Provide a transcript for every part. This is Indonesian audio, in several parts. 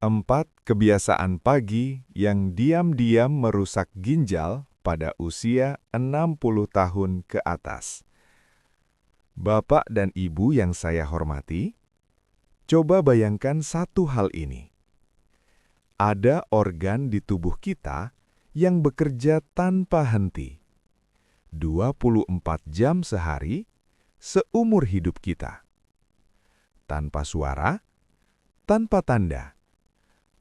4 kebiasaan pagi yang diam-diam merusak ginjal pada usia 60 tahun ke atas. Bapak dan Ibu yang saya hormati, coba bayangkan satu hal ini. Ada organ di tubuh kita yang bekerja tanpa henti. 24 jam sehari, seumur hidup kita. Tanpa suara, tanpa tanda,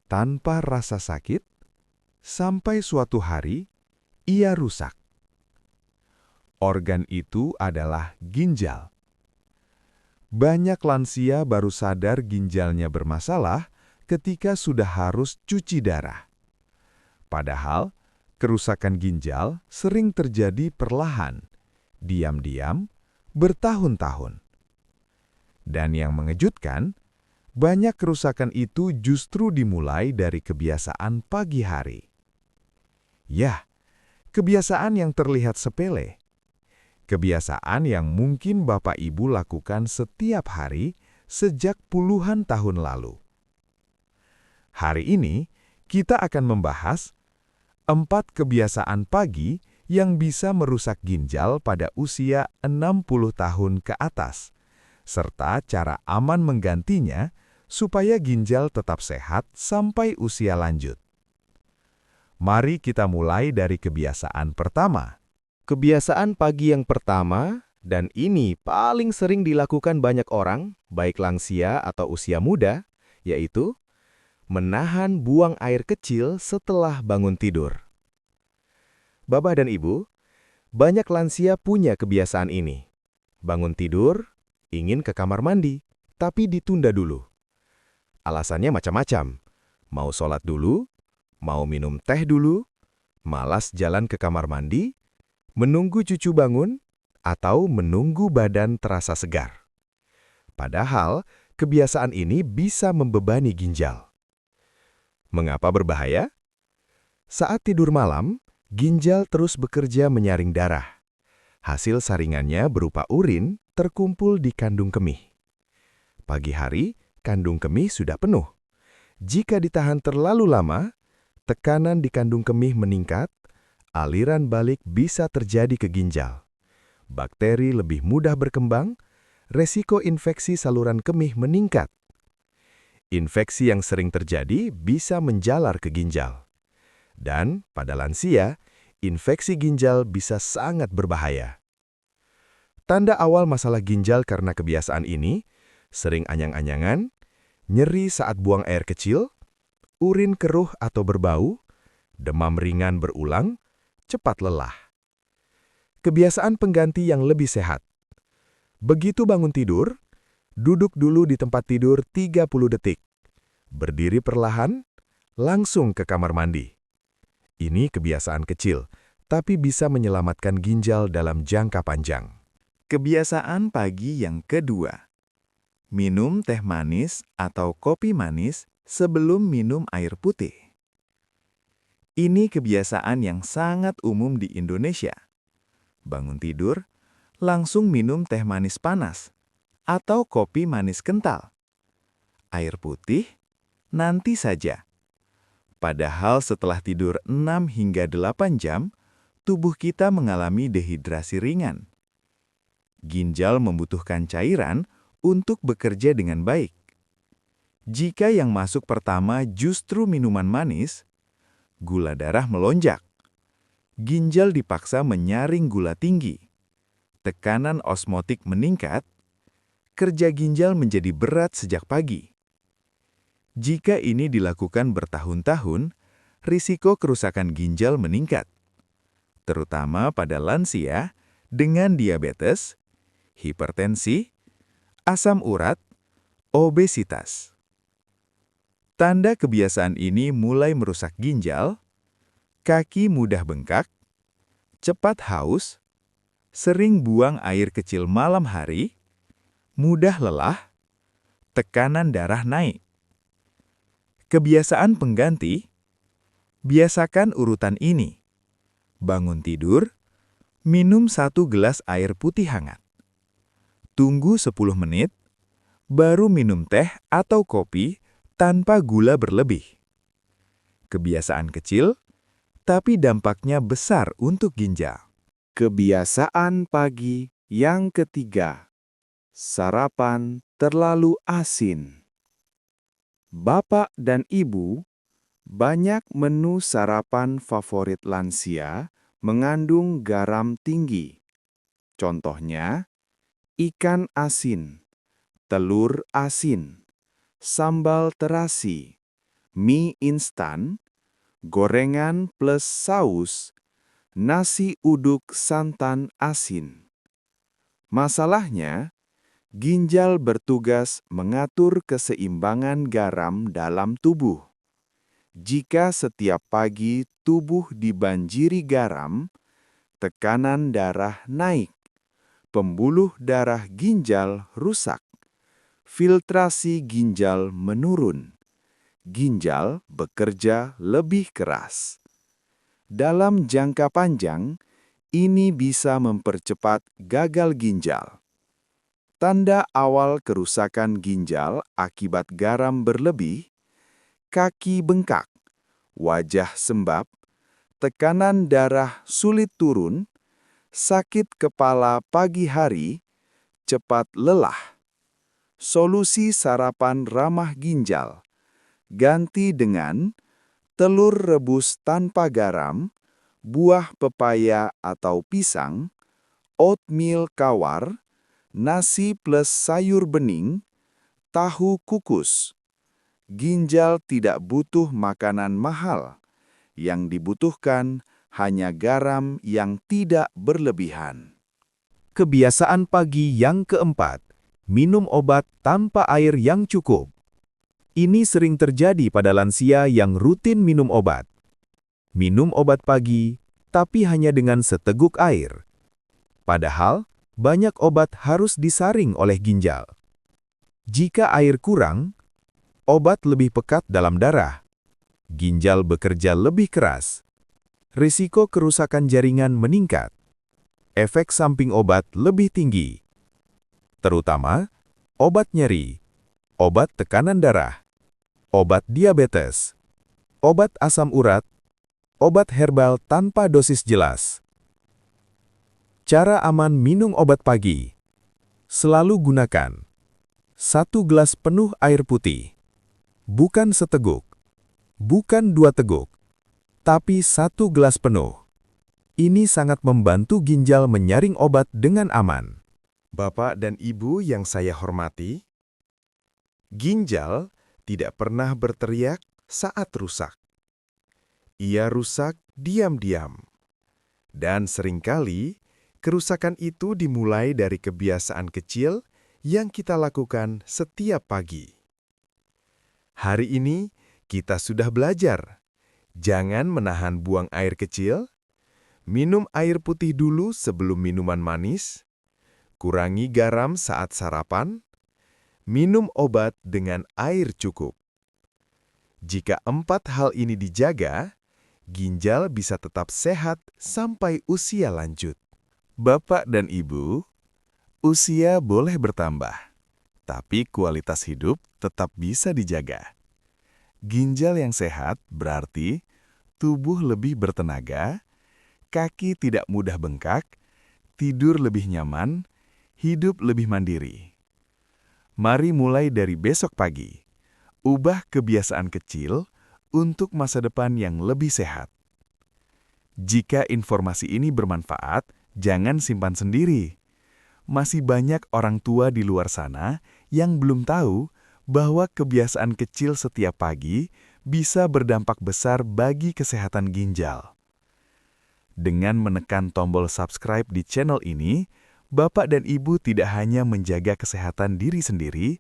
tanpa rasa sakit, sampai suatu hari ia rusak. Organ itu adalah ginjal. Banyak lansia baru sadar ginjalnya bermasalah ketika sudah harus cuci darah. Padahal, kerusakan ginjal sering terjadi perlahan, diam-diam, bertahun-tahun. Dan yang mengejutkan, banyak kerusakan itu justru dimulai dari kebiasaan pagi hari. Yah, kebiasaan yang terlihat sepele. Kebiasaan yang mungkin Bapak Ibu lakukan setiap hari sejak puluhan tahun lalu. Hari ini, kita akan membahas 4 kebiasaan pagi yang bisa merusak ginjal pada usia 60 tahun ke atas, serta cara aman menggantinya supaya ginjal tetap sehat sampai usia lanjut. Mari kita mulai dari kebiasaan pertama. Kebiasaan pagi yang pertama, dan ini paling sering dilakukan banyak orang, baik lansia atau usia muda, yaitu menahan buang air kecil setelah bangun tidur. Bapak dan Ibu, banyak lansia punya kebiasaan ini. Bangun tidur, ingin ke kamar mandi, tapi ditunda dulu. Alasannya macam-macam. Mau sholat dulu, mau minum teh dulu, malas jalan ke kamar mandi, menunggu cucu bangun, atau menunggu badan terasa segar. Padahal, kebiasaan ini bisa membebani ginjal. Mengapa berbahaya? Saat tidur malam, ginjal terus bekerja menyaring darah. Hasil saringannya berupa urin terkumpul di kandung kemih. Pagi hari, kandung kemih sudah penuh. Jika ditahan terlalu lama, tekanan di kandung kemih meningkat, aliran balik bisa terjadi ke ginjal. Bakteri lebih mudah berkembang, resiko infeksi saluran kemih meningkat. Infeksi yang sering terjadi bisa menjalar ke ginjal. Dan pada lansia, infeksi ginjal bisa sangat berbahaya. Tanda awal masalah ginjal karena kebiasaan ini, sering anyang-anyangan, nyeri saat buang air kecil, urin keruh atau berbau, demam ringan berulang, cepat lelah. Kebiasaan pengganti yang lebih sehat. Begitu bangun tidur, duduk dulu di tempat tidur 30 detik. Berdiri perlahan, langsung ke kamar mandi. Ini kebiasaan kecil, tapi bisa menyelamatkan ginjal dalam jangka panjang. Kebiasaan pagi yang kedua. Minum teh manis atau kopi manis sebelum minum air putih. Ini kebiasaan yang sangat umum di Indonesia. Bangun tidur, langsung minum teh manis panas atau kopi manis kental. Air putih, nanti saja. Padahal setelah tidur 6 hingga 8 jam, tubuh kita mengalami dehidrasi ringan. Ginjal membutuhkan cairan untuk bekerja dengan baik. Jika yang masuk pertama justru minuman manis, gula darah melonjak. Ginjal dipaksa menyaring gula tinggi. Tekanan osmotik meningkat, kerja ginjal menjadi berat sejak pagi. Jika ini dilakukan bertahun-tahun, risiko kerusakan ginjal meningkat, terutama pada lansia dengan diabetes, hipertensi, asam urat, obesitas. Tanda kebiasaan ini mulai merusak ginjal, kaki mudah bengkak, cepat haus, sering buang air kecil malam hari, mudah lelah, tekanan darah naik. Kebiasaan pengganti, biasakan urutan ini. Bangun tidur, minum 1 gelas air putih hangat. Tunggu 10 menit, baru minum teh atau kopi tanpa gula berlebih. Kebiasaan kecil, tapi dampaknya besar untuk ginjal. Kebiasaan pagi yang ketiga. Sarapan terlalu asin. Bapak dan Ibu, banyak menu sarapan favorit lansia mengandung garam tinggi. Contohnya, ikan asin, telur asin, sambal terasi, mie instan, gorengan plus saus, nasi uduk santan asin. Masalahnya, ginjal bertugas mengatur keseimbangan garam dalam tubuh. Jika setiap pagi tubuh dibanjiri garam, tekanan darah naik, pembuluh darah ginjal rusak, filtrasi ginjal menurun, ginjal bekerja lebih keras. Dalam jangka panjang, ini bisa mempercepat gagal ginjal. Tanda awal kerusakan ginjal akibat garam berlebih: kaki bengkak, wajah sembab, tekanan darah sulit turun, sakit kepala pagi hari, cepat lelah. Solusi sarapan ramah ginjal: ganti dengan telur rebus tanpa garam, buah pepaya atau pisang, oatmeal kawar, nasi plus sayur bening, tahu kukus. Ginjal tidak butuh makanan mahal. Yang dibutuhkan hanya garam yang tidak berlebihan. Kebiasaan pagi yang keempat, minum obat tanpa air yang cukup. Ini sering terjadi pada lansia yang rutin minum obat. Minum obat pagi, tapi hanya dengan seteguk air. Padahal, banyak obat harus disaring oleh ginjal. Jika air kurang, obat lebih pekat dalam darah. Ginjal bekerja lebih keras. Risiko kerusakan jaringan meningkat. Efek samping obat lebih tinggi. Terutama, obat nyeri, obat tekanan darah, obat diabetes, obat asam urat, obat herbal tanpa dosis jelas. Cara aman minum obat pagi. Selalu gunakan 1 gelas penuh air putih. Bukan seteguk. Bukan 2 teguk. Tapi 1 gelas penuh. Ini sangat membantu ginjal menyaring obat dengan aman. Bapak dan Ibu yang saya hormati, ginjal tidak pernah berteriak saat rusak. Ia rusak diam-diam. Dan seringkali, kerusakan itu dimulai dari kebiasaan kecil yang kita lakukan setiap pagi. Hari ini, kita sudah belajar. Jangan menahan buang air kecil, minum air putih dulu sebelum minuman manis, kurangi garam saat sarapan, minum obat dengan air cukup. Jika 4 hal ini dijaga, ginjal bisa tetap sehat sampai usia lanjut. Bapak dan Ibu, usia boleh bertambah, tapi kualitas hidup tetap bisa dijaga. Ginjal yang sehat berarti tubuh lebih bertenaga, kaki tidak mudah bengkak, tidur lebih nyaman, hidup lebih mandiri. Mari mulai dari besok pagi, ubah kebiasaan kecil untuk masa depan yang lebih sehat. Jika informasi ini bermanfaat, jangan simpan sendiri. Masih banyak orang tua di luar sana yang belum tahu bahwa kebiasaan kecil setiap pagi bisa berdampak besar bagi kesehatan ginjal. Dengan menekan tombol subscribe di channel ini, Bapak dan Ibu tidak hanya menjaga kesehatan diri sendiri,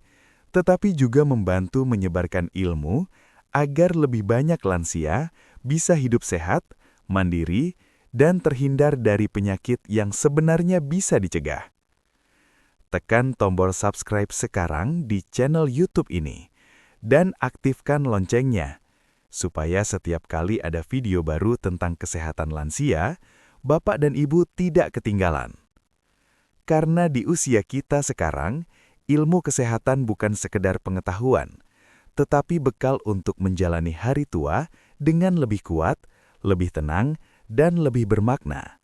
tetapi juga membantu menyebarkan ilmu agar lebih banyak lansia bisa hidup sehat, mandiri, dan terhindar dari penyakit yang sebenarnya bisa dicegah. Tekan tombol subscribe sekarang di channel YouTube ini dan aktifkan loncengnya supaya setiap kali ada video baru tentang kesehatan lansia, Bapak dan Ibu tidak ketinggalan. Karena di usia kita sekarang, ilmu kesehatan bukan sekedar pengetahuan, tetapi bekal untuk menjalani hari tua dengan lebih kuat, lebih tenang, dan lebih bermakna.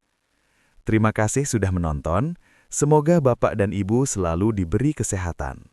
Terima kasih sudah menonton. Semoga Bapak dan Ibu selalu diberi kesehatan.